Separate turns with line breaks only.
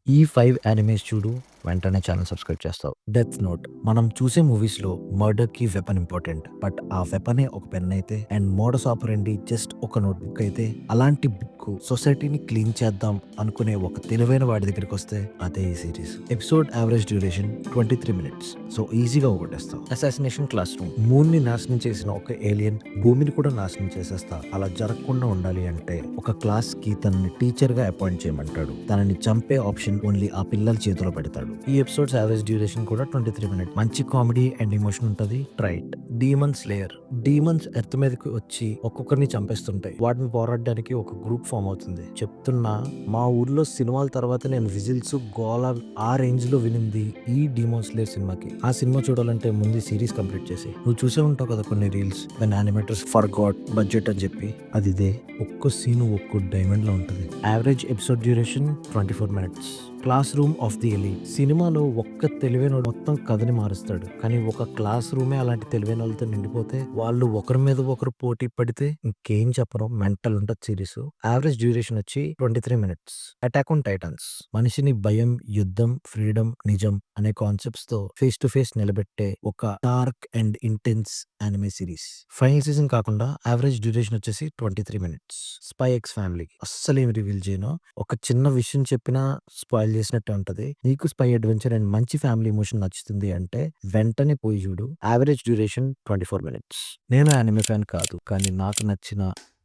ఈ 5 యానిమేస్ చూడు, వెంటనే ఛానెల్ సబ్స్క్రైబ్ చేస్తావు. 'డెత్ నోట్' మనం చూసే మూవీస్‌లో మర్డర్‌కి వెపన్ ఇంపార్టెంట్. బట్ ఆ వెపనే ఒక పెన్ అయితే అండ్ మోడస్ ఆపరెండి జస్ట్ ఒక నోట్‌బుక్ అయితే, అలాంటి బుక్ సొసైటీని క్లీన్ చేద్దాం అనుకునే ఒక తెలివైన వాడి దగ్గరికొస్తే అదే ఈ series. Episode average duration 23 minutes. So ఈజీగా పోగొట్టేస్తావు. Assassination classroom. మూన్‌ని నాశనం చేసిన ఒక ఏలియన్ భూమిని కూడా నాశనం చేసేస్తా. అలా జరగకుండా ఉండాలి అంటే ఒక క్లాస్‌కి తనని టీచర్‌గా అపాయింట్ చేయమంటాడు. తనని చంపే ఆప్షన్ ఓన్లీ ఆ పిల్లల చేతిలో పెడతాడు. ఈ ఎపిసోడ్స్ యావరేజ్ డ్యూరేషన్ కూడా 23 మినిట్స్. మంచి కామెడీ అండ్ ఎమోషన్ ఉంటది. ట్రైట్. Demon slayer. డీమన్స్ ఎర్త్ మీదకి వచ్చి ఒక్కొక్కరిని చంపేస్తుంటాయి. వాటిని పోరాడడానికి ఒక గ్రూప్ ఫామ్ అవుతుంది. చెప్తున్నా, మా ఊర్లో సినిమాల తర్వాత నేను విజిల్స్ గోల ఆ రేంజ్ లో వినింది ఈ డీమన్ స్లేయర్ సినిమాకి. ఆ సినిమా చూడాలంటే ముందు సిరీస్ కంప్లీట్ చేసి. నువ్వు చూసే ఉంటావు కదా కొన్ని reels, when animators for God budget అని చెప్పి. అది ఇదే. ఒక్కో సీను ఒక్కో డైమండ్ లో ఉంటుంది. Average episode duration 24 minutes. Class room of the elite. సినిమాలో ఒక్క తెలివైనోడు మొత్తం కథని మారుస్తాడు. కానీ ఒక క్లాస్ రూమే అలాంటి తెలివైన వాళ్ళతో నిండిపోతే వాళ్ళు ఒకరి మీద ఒకరు పోటీ పడితే ఇంకేం చెప్పరు. మెంటల్ ఉంటుంది సిరీస్. యావరేజ్ డ్యూరేషన్ వచ్చి 23 మినిట్స్. Attack on Titans. మనిషిని భయం, యుద్ధం, ఫ్రీడమ్, నిజం అనే కాన్సెప్ట్స్ తో ఫేస్ టు ఫేస్ నిలబెట్టే ఒక dark and intense anime series. Final season కాకుండా యావరేజ్ డ్యూరేషన్ వచ్చేసి 23 మినిట్స్. Spy X family. అస్సలు ఏమి రివీల్ చేయను. ఒక చిన్న విషయం చెప్పినా స్పాయిల్ చేసినట్టే ఉంటది. నీకు స్పై అడ్వెంచర్ అండ్ మంచి ఫ్యామిలీ ఎమోషన్ నచ్చుతుంది అంటే వెంటనే పోయి చూడు. Average duration 24 minutes. నేను యానిమే ఫ్యాన్ కాదు, కానీ నాకు నచ్చిన